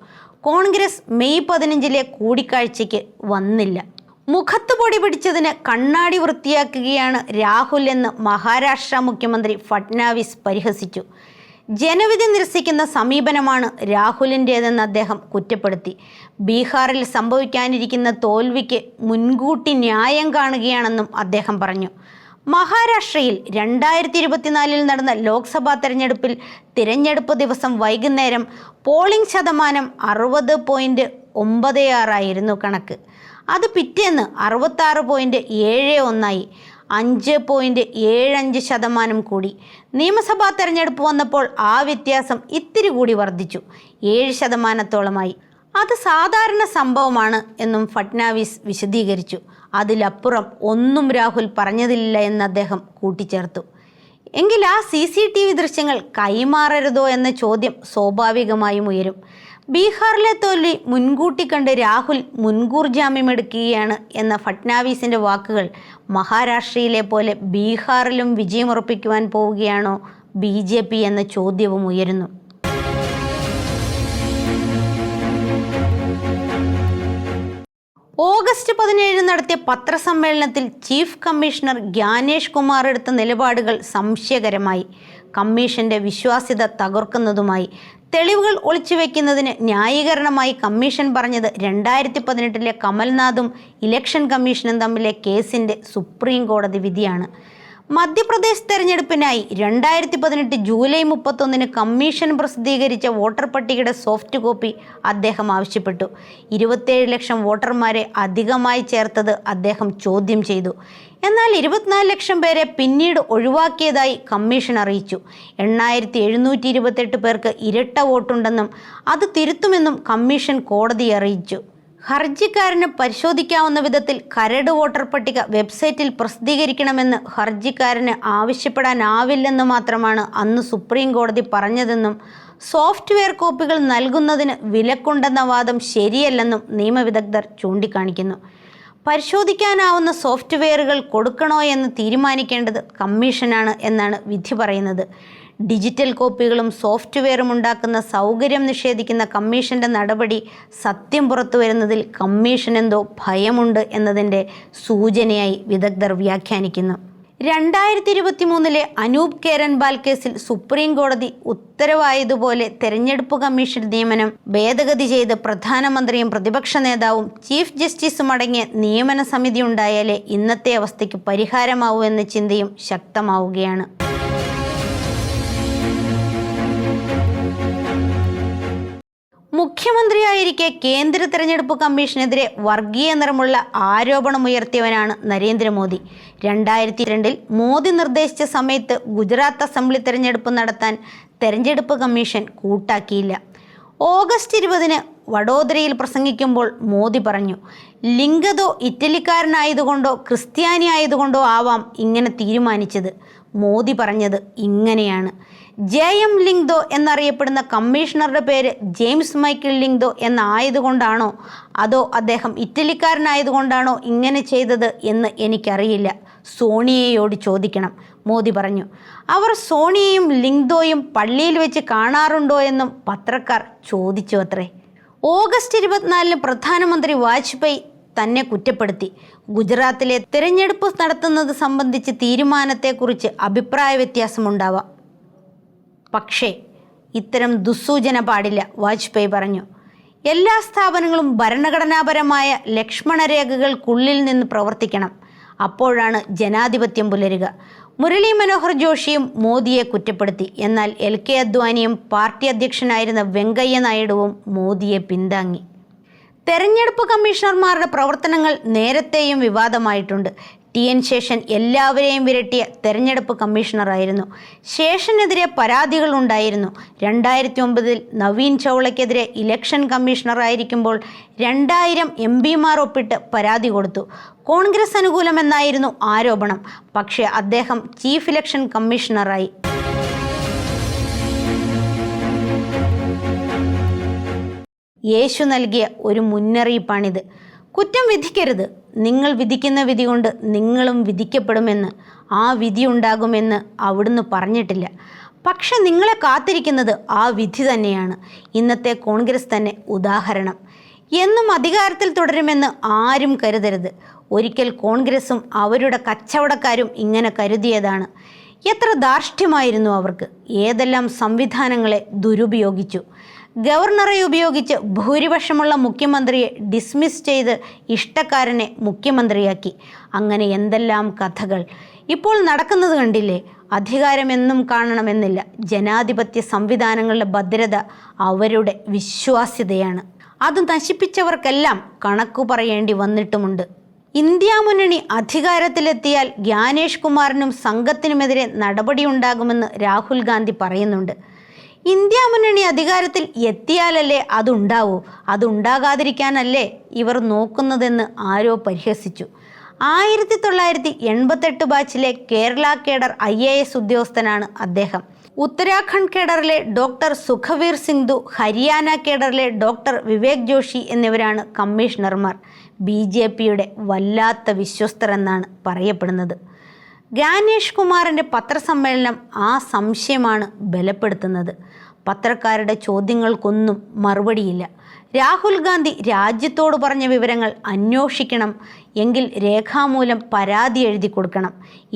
കോൺഗ്രസ് മെയ് 15-ലെ കൂടിക്കാഴ്ചയ്ക്ക് വന്നില്ല. മുഖത്ത് പൊടി പിടിച്ചതിന് കണ്ണാടി വൃത്തിയാക്കുകയാണ് രാഹുൽ എന്ന് മഹാരാഷ്ട്ര മുഖ്യമന്ത്രി ഫഡ്നാവിസ് പരിഹസിച്ചു. ജനവിധി നിരസിക്കുന്ന സമീപനമാണ് രാഹുലിൻ്റേതെന്ന് അദ്ദേഹം കുറ്റപ്പെടുത്തി. ബീഹാറിൽ സംഭവിക്കാനിരിക്കുന്ന തോൽവിക്ക് മുൻകൂട്ടി ന്യായം കാണുകയാണെന്നും അദ്ദേഹം പറഞ്ഞു. മഹാരാഷ്ട്രയിൽ 2024 നടന്ന ലോക്സഭാ തെരഞ്ഞെടുപ്പിൽ തിരഞ്ഞെടുപ്പ് ദിവസം വൈകുന്നേരം പോളിംഗ് ശതമാനം 60.96 ആയിരുന്നു കണക്ക്. അത് പിറ്റേന്ന് 66.71 5.75% കൂടി. നിയമസഭാ തെരഞ്ഞെടുപ്പ് വന്നപ്പോൾ ആ വ്യത്യാസം ഇത്തിരി കൂടി വർദ്ധിച്ചു, 7%-ഓളമായി. അത് സാധാരണ സംഭവമാണ് എന്നും ഫഡ്നാവിസ് വിശദീകരിച്ചു. അതിലപ്പുറം ഒന്നും രാഹുൽ പറഞ്ഞതില്ല എന്ന് അദ്ദേഹം കൂട്ടിച്ചേർത്തു. എങ്കിൽ ആ CCTV ദൃശ്യങ്ങൾ കൈമാറരുതോ എന്ന ചോദ്യം സ്വാഭാവികമായും ഉയരും. ബീഹാറിലെ തോൽവി മുൻകൂട്ടി കണ്ട് രാഹുൽ മുൻകൂർ ജാമ്യമെടുക്കുകയാണ് എന്ന ഫഡ്നാവിസിൻ്റെ വാക്കുകൾ മഹാരാഷ്ട്രയിലെ പോലെ ബീഹാറിലും വിജയമുറപ്പിക്കുവാൻ പോവുകയാണോ BJP എന്ന ചോദ്യവും ഉയരുന്നു. ഓഗസ്റ്റ് 17 നടത്തിയ പത്രസമ്മേളനത്തിൽ ചീഫ് കമ്മീഷണർ ജ്ഞാനേഷ് കുമാർ എടുത്ത നിലപാടുകൾ സംശയകരമായി, കമ്മീഷന്റെ വിശ്വാസ്യത തകർക്കുന്നതുമായി. തെളിവുകൾ ഒളിച്ചുവെക്കുന്നതിന് ന്യായീകരണമായി കമ്മീഷൻ പറഞ്ഞത് 2018-ലെ കമൽനാഥും ഇലക്ഷൻ കമ്മീഷനും തമ്മിലെ കേസിൻ്റെ സുപ്രീം കോടതി വിധിയാണ്. മധ്യപ്രദേശ് തെരഞ്ഞെടുപ്പിനായി 2018 ജൂലൈ 31-ന് കമ്മീഷൻ പ്രസിദ്ധീകരിച്ച വോട്ടർ പട്ടികയുടെ സോഫ്റ്റ് കോപ്പി അദ്ദേഹം ആവശ്യപ്പെട്ടു. 27 ലക്ഷം വോട്ടർമാരെ അധികമായി ചേർത്തത് അദ്ദേഹം ചോദ്യം ചെയ്തു. എന്നാൽ 24 ലക്ഷം പേരെ പിന്നീട് ഒഴിവാക്കിയതായി കമ്മീഷൻ അറിയിച്ചു. 8728 പേർക്ക് ഇരട്ട വോട്ടുണ്ടെന്നും അത് തിരുത്തുമെന്നും കമ്മീഷൻ കോടതിയെ അറിയിച്ചു. ഹർജിക്കാരന് പരിശോധിക്കാവുന്ന വിധത്തിൽ കരട് വോട്ടർ പട്ടിക വെബ്സൈറ്റിൽ പ്രസിദ്ധീകരിക്കണമെന്ന് ഹർജിക്കാരന് ആവശ്യപ്പെടാനാവില്ലെന്ന് മാത്രമാണ് അന്ന് സുപ്രീം കോടതി പറഞ്ഞതെന്നും സോഫ്റ്റ്വെയർ കോപ്പികൾ നൽകുന്നതിന് വിലക്കുണ്ടെന്ന വാദം ശരിയല്ലെന്നും നിയമവിദഗ്ധർ ചൂണ്ടിക്കാണിക്കുന്നു. പരിശോധിക്കാനാവുന്ന സോഫ്റ്റ്വെയറുകൾ കൊടുക്കണോ എന്ന് തീരുമാനിക്കേണ്ടത് കമ്മീഷനാണ് എന്നാണ് വിധി പറയുന്നത്. ഡിജിറ്റൽ കോപ്പികളും സോഫ്റ്റ്വെയറും ഉണ്ടാക്കുന്ന സൗകര്യം നിഷേധിക്കുന്ന കമ്മീഷന്റെ നടപടി സത്യം പുറത്തു വരുന്നതിൽ കമ്മീഷനെന്തോ ഭയമുണ്ട് എന്നതിൻ്റെ സൂചനയായി വിദഗ്ധർ വ്യാഖ്യാനിക്കുന്നു. 2023-ലെ അനൂപ് കേരൻബാൽ കേസിൽ സുപ്രീം കോടതി ഉത്തരവായതുപോലെ തെരഞ്ഞെടുപ്പ് കമ്മീഷൻ നിയമനം ഭേദഗതി ചെയ്ത് പ്രധാനമന്ത്രിയും പ്രതിപക്ഷ നേതാവും ചീഫ് ജസ്റ്റിസും അടങ്ങിയ നിയമന സമിതി ഉണ്ടായാലേ ഇന്നത്തെ അവസ്ഥയ്ക്ക് പരിഹാരമാവൂ എന്ന ചിന്തയും ശക്തമാവുകയാണ്. മുഖ്യമന്ത്രിയായിരിക്കെ കേന്ദ്ര തെരഞ്ഞെടുപ്പ് കമ്മീഷനെതിരെ വർഗീയ നിറമുള്ള ആരോപണമുയർത്തിയവനാണ് നരേന്ദ്രമോദി. 2002-ൽ മോദി നിർദ്ദേശിച്ച സമയത്ത് ഗുജറാത്ത് അസംബ്ലി തെരഞ്ഞെടുപ്പ് നടത്താൻ തെരഞ്ഞെടുപ്പ് കമ്മീഷൻ കൂട്ടാക്കിയില്ല. ഓഗസ്റ്റ് 20-ന് വഡോദരയിൽ പ്രസംഗിക്കുമ്പോൾ മോദി പറഞ്ഞു, ലിംഗതോ ഇറ്റലിക്കാരനായതുകൊണ്ടോ ക്രിസ്ത്യാനി ആയതുകൊണ്ടോ ആവാം ഇങ്ങനെ തീരുമാനിച്ചത്. മോദി പറഞ്ഞത് ഇങ്ങനെയാണ്: JM ലിങ്ദോ എന്നറിയപ്പെടുന്ന കമ്മീഷണറുടെ പേര് ജെയിംസ് മൈക്കിൾ ലിങ്ദോ എന്നായതുകൊണ്ടാണോ അതോ അദ്ദേഹം ഇറ്റലിക്കാരനായതുകൊണ്ടാണോ ഇങ്ങനെ ചെയ്തത് എന്ന് എനിക്കറിയില്ല. സോണിയയോട് ചോദിക്കണം, മോദി പറഞ്ഞു. അവർ സോണിയയും ലിങ്ദോയും പള്ളിയിൽ വെച്ച് കാണാറുണ്ടോ എന്നും പത്രക്കാർ ചോദിച്ചു അത്രേ. ഓഗസ്റ്റ് 24 പ്രധാനമന്ത്രി വാജ്പേയി തന്നെ കുറ്റപ്പെടുത്തി. ഗുജറാത്തിലെ തിരഞ്ഞെടുപ്പ് നടത്തുന്നത് സംബന്ധിച്ച് തീരുമാനത്തെക്കുറിച്ച് അഭിപ്രായ വ്യത്യാസമുണ്ടാവാം, പക്ഷേ ഇത്തരം ദുസ്സൂചന പാടില്ല, വാജ്പേയി പറഞ്ഞു. എല്ലാ സ്ഥാപനങ്ങളും ഭരണഘടനാപരമായ ലക്ഷ്മണരേഖകൾക്കുള്ളിൽ നിന്ന് പ്രവർത്തിക്കണം. അപ്പോഴാണ് ജനാധിപത്യം പുലരുക. മുരളി മനോഹർ ജോഷിയും മോദിയെ കുറ്റപ്പെടുത്തി. എന്നാൽ LK അദ്വാനിയും പാർട്ടി അധ്യക്ഷനായിരുന്ന വെങ്കയ്യ നായിഡുവും മോദിയെ പിന്താങ്ങി. തെരഞ്ഞെടുപ്പ് കമ്മീഷണർമാരുടെ പ്രവർത്തനങ്ങൾ നേരത്തെയും വിവാദമായിട്ടുണ്ട്. TN ശേഷൻ എല്ലാവരെയും വിരട്ടിയ തെരഞ്ഞെടുപ്പ് കമ്മീഷണറായിരുന്നു. ശേഷനെതിരെ പരാതികൾ ഉണ്ടായിരുന്നു. 2009 നവീൻ ചൗളയ്ക്കെതിരെ ഇലക്ഷൻ കമ്മീഷണറായിരിക്കുമ്പോൾ 2000 MP-മാർ ഒപ്പിട്ട് പരാതി കൊടുത്തു. കോൺഗ്രസ് അനുകൂലമെന്നായിരുന്നു ആരോപണം. പക്ഷേ അദ്ദേഹം ചീഫ് ഇലക്ഷൻ കമ്മീഷണറായി. യേശു നൽകിയ ഒരു മുന്നറിയിപ്പാണിത്. കുറ്റം വിധിക്കരുത്. നിങ്ങൾ വിധിക്കുന്ന വിധി കൊണ്ട് നിങ്ങളും വിധിക്കപ്പെടുമെന്ന്, ആ വിധി ഉണ്ടാകുമെന്ന് അവിടുന്ന് പറഞ്ഞിട്ടില്ല. പക്ഷെ നിങ്ങളെ കാത്തിരിക്കുന്നത് ആ വിധി തന്നെയാണ്. ഇന്നത്തെ കോൺഗ്രസ് തന്നെ ഉദാഹരണം. എന്നും അധികാരത്തിൽ തുടരുമെന്ന് ആരും കരുതരുത്. ഒരിക്കൽ കോൺഗ്രസും അവരുടെ കച്ചവടക്കാരും ഇങ്ങനെ കരുതിയതാണ്. എത്ര ധാർഷ്ട്യമായിരുന്നു അവർക്ക്! ഏതെല്ലാം സംവിധാനങ്ങളെ ദുരുപയോഗിച്ചു! ഗവർണറെ ഉപയോഗിച്ച് ഭൂരിപക്ഷമുള്ള മുഖ്യമന്ത്രിയെ ഡിസ്മിസ് ചെയ്ത് ഇഷ്ടക്കാരനെ മുഖ്യമന്ത്രിയാക്കി. അങ്ങനെ എന്തെല്ലാം കഥകൾ ഇപ്പോൾ നടക്കുന്നത് കണ്ടില്ലേ? അധികാരമെന്നും കാണണമെന്നില്ല. ജനാധിപത്യ സംവിധാനങ്ങളുടെ ഭദ്രത അവരുടെ വിശ്വാസ്യതയാണ്. അത് നശിപ്പിച്ചവർക്കെല്ലാം കണക്കു പറയേണ്ടി വന്നിട്ടുമുണ്ട്. ഇന്ത്യ മുന്നണി അധികാരത്തിലെത്തിയാൽ ജ്ഞാനേഷ് കുമാറിനും സംഘത്തിനുമെതിരെ നടപടിയുണ്ടാകുമെന്ന് രാഹുൽ ഗാന്ധി പറയുന്നുണ്ട്. ഇന്ത്യ മുന്നണി അധികാരത്തിൽ എത്തിയാലല്ലേ അതുണ്ടാവൂ, അതുണ്ടാകാതിരിക്കാനല്ലേ ഇവർ നോക്കുന്നതെന്ന് ആരോ പരിഹസിച്ചു. 1988 ബാച്ചിലെ കേരള കേഡർ IAS ഉദ്യോഗസ്ഥനാണ് അദ്ദേഹം. ഉത്തരാഖണ്ഡ് കേഡറിലെ ഡോക്ടർ സുഖവീർ സിംഗ്ദു, ഹരിയാന കേഡറിലെ ഡോക്ടർ വിവേക് ജോഷി എന്നിവരാണ് കമ്മീഷണർമാർ. BJPയുടെ വല്ലാത്ത വിശ്വസ്തർ എന്നാണ് പറയപ്പെടുന്നത്. ജ്ഞാനേഷ് കുമാറിൻ്റെ പത്രസമ്മേളനം ആ സംശയമാണ് ബലപ്പെടുത്തുന്നത്. പത്രക്കാരുടെ ചോദ്യങ്ങൾക്കൊന്നും മറുപടിയില്ല. രാഹുൽ ഗാന്ധി രാജ്യത്തോട് പറഞ്ഞ വിവരങ്ങൾ അന്വേഷിക്കണം എങ്കിൽ രേഖാമൂലം പരാതി എഴുതി കൊടുക്കണം.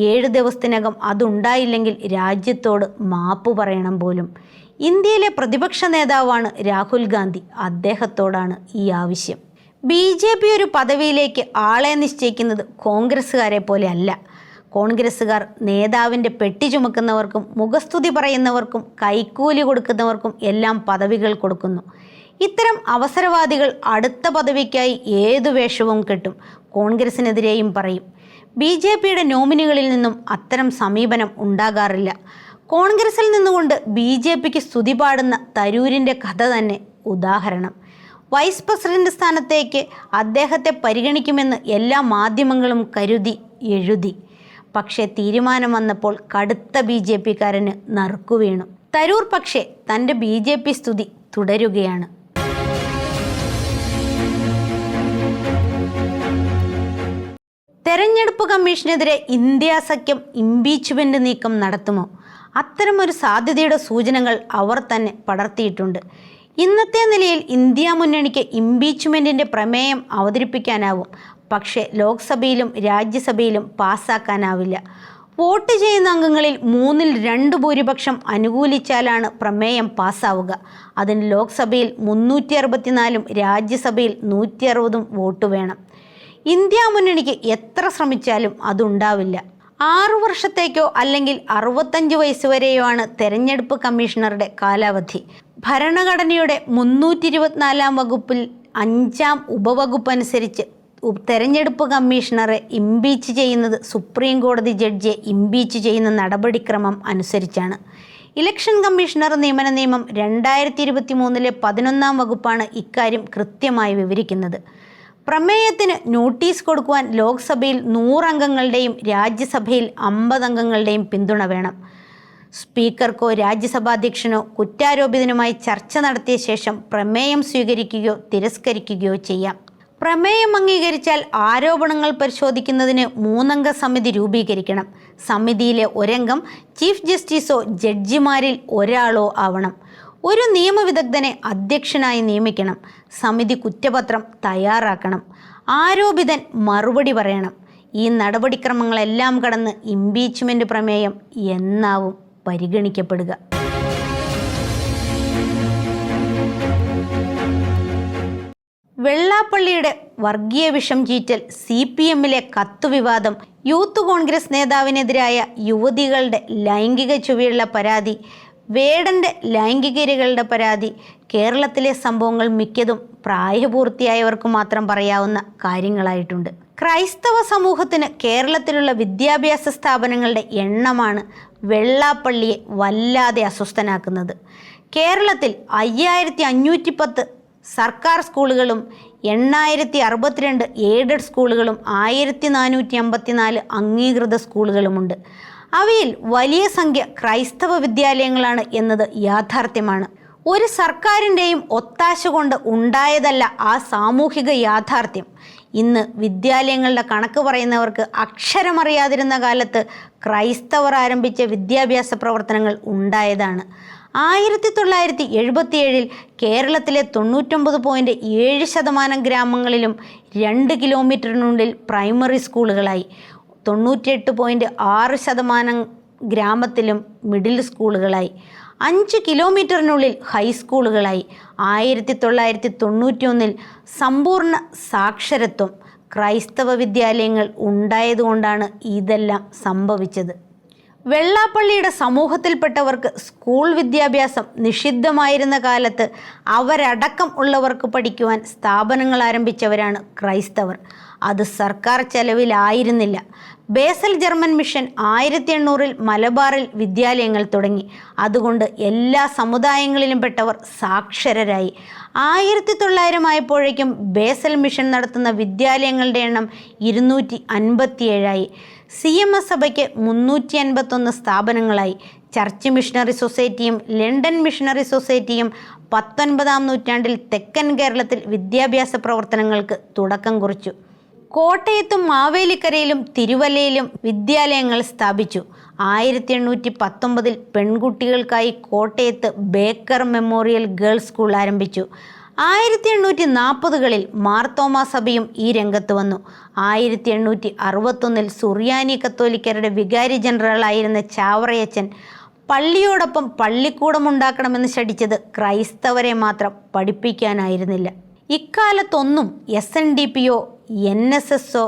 7 ദിവസത്തിനകം അതുണ്ടായില്ലെങ്കിൽ രാജ്യത്തോട് മാപ്പ് പറയണം പോലും. ഇന്ത്യയിലെ പ്രതിപക്ഷ നേതാവാണ് രാഹുൽ ഗാന്ധി. അദ്ദേഹത്തോടാണ് ഈ ആവശ്യം. BJP ഒരു പദവിയിലേക്ക് ആളെ നിശ്ചയിക്കുന്നത് കോൺഗ്രസ്സുകാരെ പോലെ അല്ല. കോൺഗ്രസ്സുകാർ നേതാവിൻ്റെ പെട്ടി ചുമക്കുന്നവർക്കും മുഖസ്തുതി പറയുന്നവർക്കും കൈക്കൂലി കൊടുക്കുന്നവർക്കും എല്ലാം പദവികൾ കൊടുക്കുന്നു. ഇത്തരം അവസരവാദികൾ അടുത്ത പദവിക്കായി ഏതു വേഷവും കെട്ടും. കോൺഗ്രസിനെതിരെയും പറയും. BJPയുടെ നോമിനികളിൽ നിന്നും അത്തരം സമീപനം ഉണ്ടാകാറില്ല. കോൺഗ്രസിൽ നിന്നുകൊണ്ട് BJPക്ക് സ്തുതി പാടുന്ന തരൂരിൻ്റെ കഥ തന്നെ ഉദാഹരണം. വൈസ് പ്രസിഡന്റ് സ്ഥാനത്തേക്ക് അദ്ദേഹത്തെ പരിഗണിക്കുമെന്ന് എല്ലാ മാധ്യമങ്ങളും കരുതി എഴുതി. പക്ഷേ തീരുമാനം വന്നപ്പോൾ കടുത്ത BJPക്കാരന് നറുക്കുവീണു. തരൂർ പക്ഷേ തൻ്റെ BJP സ്തുതി തുടരുകയാണ്. തെരഞ്ഞെടുപ്പ് കമ്മീഷനെതിരെ ഇന്ത്യ സഖ്യം ഇംപീച്ച്മെന്റ് നീക്കം നടത്തുമോ? അത്തരമൊരു സാധ്യതയുടെ സൂചനകൾ അവർ തന്നെ പടർത്തിയിട്ടുണ്ട്. ഇന്നത്തെ നിലയിൽ ഇന്ത്യ മുന്നണിക്ക് ഇംപീച്ച്മെന്റിന്റെ പ്രമേയം അവതരിപ്പിക്കാനാവും. പക്ഷേ ലോക്സഭയിലും രാജ്യസഭയിലും പാസ്സാക്കാനാവില്ല. വോട്ട് ചെയ്യുന്ന അംഗങ്ങളിൽ 2/3 ഭൂരിപക്ഷം അനുകൂലിച്ചാലാണ് പ്രമേയം പാസ്സാവുക. അതിന് ലോക്സഭയിൽ 364 രാജ്യസഭയിൽ 160 വോട്ട് വേണം. ഇന്ത്യ മുന്നണിക്ക് എത്ര ശ്രമിച്ചാലും അതുണ്ടാവില്ല. 6 വർഷത്തേക്കോ അല്ലെങ്കിൽ 65 വയസ്സ് വരെയോ ആണ് തെരഞ്ഞെടുപ്പ് കമ്മീഷണറുടെ കാലാവധി. ഭരണഘടനയുടെ 324 വകുപ്പിൽ 5ാം ഉപവകുപ്പ് അനുസരിച്ച് തെരഞ്ഞെടുപ്പ് കമ്മീഷണറെ ഇംപീച്ച് ചെയ്യുന്നത് സുപ്രീം കോടതി ജഡ്ജിയെ ഇംപീച്ച് ചെയ്യുന്ന നടപടിക്രമം അനുസരിച്ചാണ്. ഇലക്ഷൻ കമ്മീഷണർ നിയമന നിയമം 2023 11ാം വകുപ്പാണ് ഇക്കാര്യം കൃത്യമായി വിവരിക്കുന്നത്. പ്രമേയത്തിന് നോട്ടീസ് കൊടുക്കുവാൻ ലോക്സഭയിൽ 100 അംഗങ്ങളുടെയും രാജ്യസഭയിൽ 50 അംഗങ്ങളുടെയും പിന്തുണ വേണം. സ്പീക്കർക്കോ രാജ്യസഭാധ്യക്ഷനോ കുറ്റാരോപിതനുമായി ചർച്ച നടത്തിയ ശേഷം പ്രമേയം സ്വീകരിക്കുകയോ തിരസ്കരിക്കുകയോ ചെയ്യാം. പ്രമേയം അംഗീകരിച്ചാൽ ആരോപണങ്ങൾ പരിശോധിക്കുന്നതിന് 3-അംഗ സമിതി രൂപീകരിക്കണം. സമിതിയിലെ ഒരംഗം ചീഫ് ജസ്റ്റിസോ ജഡ്ജിമാരിൽ ഒരാളോ ആവണം. ഒരു നിയമവിദഗ്ധനെ അധ്യക്ഷനായി നിയമിക്കണം. സമിതി കുറ്റപത്രം തയ്യാറാക്കണം. ആരോപിതൻ മറുപടി പറയണം. ഈ നടപടിക്രമങ്ങളെല്ലാം കടന്ന് ഇംപീച്ച്മെന്റ് പ്രമേയം എന്നാവും പരിഗണിക്കപ്പെടുക. വെള്ളാപ്പള്ളിയുടെ വർഗീയ വിഷം ചീറ്റൽ, CPM-ലെ കത്തുവിവാദം, യൂത്ത് കോൺഗ്രസ് നേതാവിനെതിരായ യുവതികളുടെ ലൈംഗിക ചുവയുള്ള പരാതി, വേടൻ്റെ ലൈംഗികരികളുടെ പരാതി, കേരളത്തിലെ സംഭവങ്ങൾ മിക്കതും പ്രായപൂർത്തിയായവർക്ക് മാത്രം പറയാവുന്ന കാര്യങ്ങളായിട്ടുണ്ട്. ക്രൈസ്തവ സമൂഹത്തിന് കേരളത്തിലുള്ള വിദ്യാഭ്യാസ സ്ഥാപനങ്ങളുടെ എണ്ണമാണ് വെള്ളാപ്പള്ളിയെ വല്ലാതെ അസ്വസ്ഥനാക്കുന്നത്. കേരളത്തിൽ 5510 സർക്കാർ സ്കൂളുകളും 8062 എയ്ഡഡ് സ്കൂളുകളും 1454 അംഗീകൃത സ്കൂളുകളുമുണ്ട്. അവയിൽ വലിയ സംഖ്യ ക്രൈസ്തവ വിദ്യാലയങ്ങളാണ് എന്നത് യാഥാർത്ഥ്യമാണ്. ഒരു സർക്കാരിൻ്റെയും ഒത്താശ കൊണ്ട് ഉണ്ടായതല്ല ആ സാമൂഹിക യാഥാർത്ഥ്യം. ഇന്ന് വിദ്യാലയങ്ങളുടെ കണക്ക് പറയുന്നവർക്ക് അക്ഷരമറിയാതിരുന്ന കാലത്ത് ക്രൈസ്തവർ ആരംഭിച്ച വിദ്യാഭ്യാസ പ്രവർത്തനങ്ങൾ ഉണ്ടായതാണ്. 1977 കേരളത്തിലെ 99.7% ഗ്രാമങ്ങളിലും 2 കിലോമീറ്ററിനുള്ളിൽ പ്രൈമറി സ്കൂളുകളായി. 98.6% ഗ്രാമത്തിലും മിഡിൽ സ്കൂളുകളായി. 5 കിലോമീറ്ററിനുള്ളിൽ ഹൈസ്കൂളുകളായി. 1991 സമ്പൂർണ്ണ സാക്ഷരത്വം. ക്രൈസ്തവ വിദ്യാലയങ്ങൾ ഉണ്ടായതുകൊണ്ടാണ് ഇതെല്ലാം സംഭവിച്ചത്. വെള്ളാപ്പള്ളിയുടെ സമൂഹത്തിൽപ്പെട്ടവർക്ക് സ്കൂൾ വിദ്യാഭ്യാസം നിഷിദ്ധമായിരുന്ന കാലത്ത് അവരടക്കം ഉള്ളവർക്ക് പഠിക്കുവാൻ സ്ഥാപനങ്ങൾ ആരംഭിച്ചവരാണ് ക്രൈസ്തവർ. അത് സർക്കാർ ചെലവിലായിരുന്നില്ല. ബേസൽ ജർമ്മൻ മിഷൻ 1800 മലബാറിൽ വിദ്യാലയങ്ങൾ തുടങ്ങി. അതുകൊണ്ട് എല്ലാ സമുദായങ്ങളിലും പെട്ടവർ സാക്ഷരരായി. 1900 ആയപ്പോഴേക്കും ബേസൽ മിഷൻ നടത്തുന്ന വിദ്യാലയങ്ങളുടെ എണ്ണം 257ആയി. CMS സഭയ്ക്ക് 351 സ്ഥാപനങ്ങളായി. ചർച്ച് മിഷണറി സൊസൈറ്റിയും ലണ്ടൻ മിഷണറി സൊസൈറ്റിയും 19-ാം നൂറ്റാണ്ടിൽ തെക്കൻ കേരളത്തിൽ വിദ്യാഭ്യാസ പ്രവർത്തനങ്ങൾക്ക് തുടക്കം കുറിച്ചു. കോട്ടയത്തും മാവേലിക്കരയിലും തിരുവല്ലയിലും വിദ്യാലയങ്ങൾ സ്ഥാപിച്ചു. 1819 പെൺകുട്ടികൾക്കായി കോട്ടയത്ത് ബേക്കർ മെമ്മോറിയൽ ഗേൾസ് സ്കൂൾ ആരംഭിച്ചു. 1840-കളിൽ മാർത്തോമാ സഭയും ഈ രംഗത്ത് വന്നു. 1861 സുറിയാനി കത്തോലിക്കരുടെ വികാരി ജനറലായിരുന്ന ചാവറയച്ചൻ പള്ളിയോടൊപ്പം പള്ളിക്കൂടമുണ്ടാക്കണമെന്ന് ശഠിച്ചത് ക്രൈസ്തവരെ മാത്രം പഠിപ്പിക്കാനായിരുന്നില്ല. ഇക്കാലത്തൊന്നും SNDPയോ NSSോ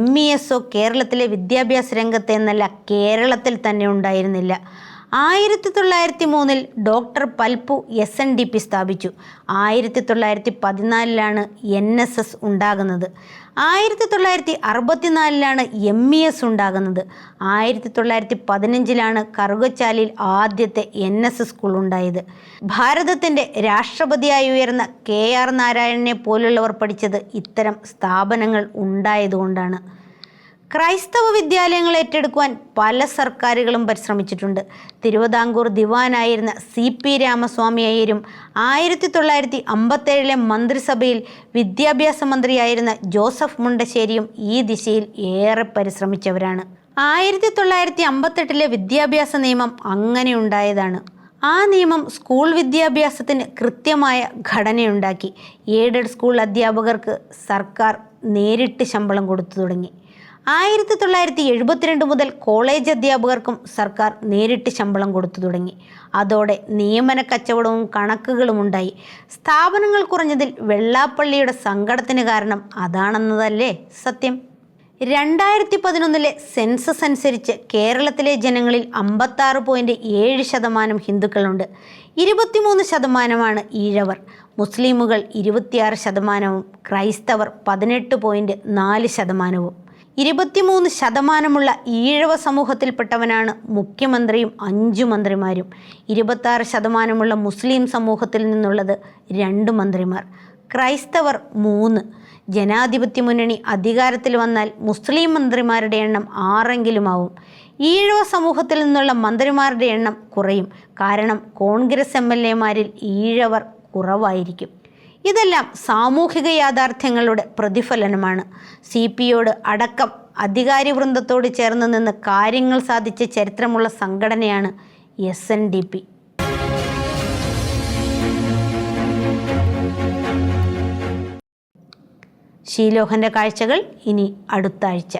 MESോ കേരളത്തിലെ വിദ്യാഭ്യാസ രംഗത്ത് എന്നല്ല കേരളത്തിൽ തന്നെ ഉണ്ടായിരുന്നില്ല. 1903 ഡോക്ടർ പൽപ്പു SNDP സ്ഥാപിച്ചു. 1914 NSS ഉണ്ടാകുന്നത്. 1964 MES ഉണ്ടാകുന്നത്. 1915 കറുകച്ചാലിൽ ആദ്യത്തെ NSS സ്കൂൾ ഉണ്ടായത്. ഭാരതത്തിൻ്റെ രാഷ്ട്രപതിയായി ഉയർന്ന KR നാരായണനെ പോലുള്ളവർ പഠിച്ചത് ഇത്തരം സ്ഥാപനങ്ങൾ ഉണ്ടായതുകൊണ്ടാണ്. ക്രൈസ്തവ വിദ്യാലയങ്ങൾ ഏറ്റെടുക്കുവാൻ പല സർക്കാരുകളും പരിശ്രമിച്ചിട്ടുണ്ട്. തിരുവിതാംകൂർ ദിവാനായിരുന്ന CP രാമസ്വാമി അയ്യരും 1957 മന്ത്രിസഭയിൽ വിദ്യാഭ്യാസ മന്ത്രിയായിരുന്ന ജോസഫ് മുണ്ടശ്ശേരിയും ഈ ദിശയിൽ ഏറെ പരിശ്രമിച്ചവരാണ്. 1958 വിദ്യാഭ്യാസ നിയമം അങ്ങനെ ഉണ്ടായതാണ്. ആ നിയമം സ്കൂൾ വിദ്യാഭ്യാസത്തിന് കൃത്യമായ ഘടനയുണ്ടാക്കി. എയ്ഡഡ് സ്കൂൾ അധ്യാപകർക്ക് സർക്കാർ നേരിട്ട് ശമ്പളം കൊടുത്തു തുടങ്ങി. 1972 മുതൽ കോളേജ് അധ്യാപകർക്കും സർക്കാർ നേരിട്ട് ശമ്പളം കൊടുത്തു തുടങ്ങി. അതോടെ നിയമന കച്ചവടവും കണക്കുകളും ഉണ്ടായി. സ്ഥാപനങ്ങൾ കുറഞ്ഞതിൽ വെള്ളാപ്പള്ളിയുടെ സങ്കടത്തിന് കാരണം അതാണെന്നതല്ലേ സത്യം. 2011 സെൻസസ് അനുസരിച്ച് കേരളത്തിലെ ജനങ്ങളിൽ 56.7% ഹിന്ദുക്കളുണ്ട്. 23% ഈഴവർ. മുസ്ലിമുകൾ 26%, ക്രൈസ്തവർ 18.4%. 23% ഈഴവ സമൂഹത്തിൽപ്പെട്ടവനാണ് മുഖ്യമന്ത്രിയും 5 മന്ത്രിമാരും. 26% മുസ്ലിം സമൂഹത്തിൽ നിന്നുള്ളത് 2 മന്ത്രിമാർ. ക്രൈസ്തവർ 3. ജനാധിപത്യ മുന്നണി അധികാരത്തിൽ വന്നാൽ മുസ്ലിം മന്ത്രിമാരുടെ എണ്ണം 6 ആവും. ഈഴവ സമൂഹത്തിൽ നിന്നുള്ള മന്ത്രിമാരുടെ എണ്ണം കുറയും. കാരണം കോൺഗ്രസ് MLA-മാരിൽ ഈഴവർ കുറവായിരിക്കും. ഇതെല്ലാം സാമൂഹിക യാഥാർത്ഥ്യങ്ങളുടെ പ്രതിഫലനമാണ്. CP-യോട് അടക്കം അധികാരി വൃന്ദത്തോട് ചേർന്ന് നിന്ന് കാര്യങ്ങൾ സാധിച്ച ചരിത്രമുള്ള സംഘടനയാണ് SNDP. ഷീലോഹൻ്റെ കാഴ്ചകൾ ഇനി അടുത്ത ആഴ്ച.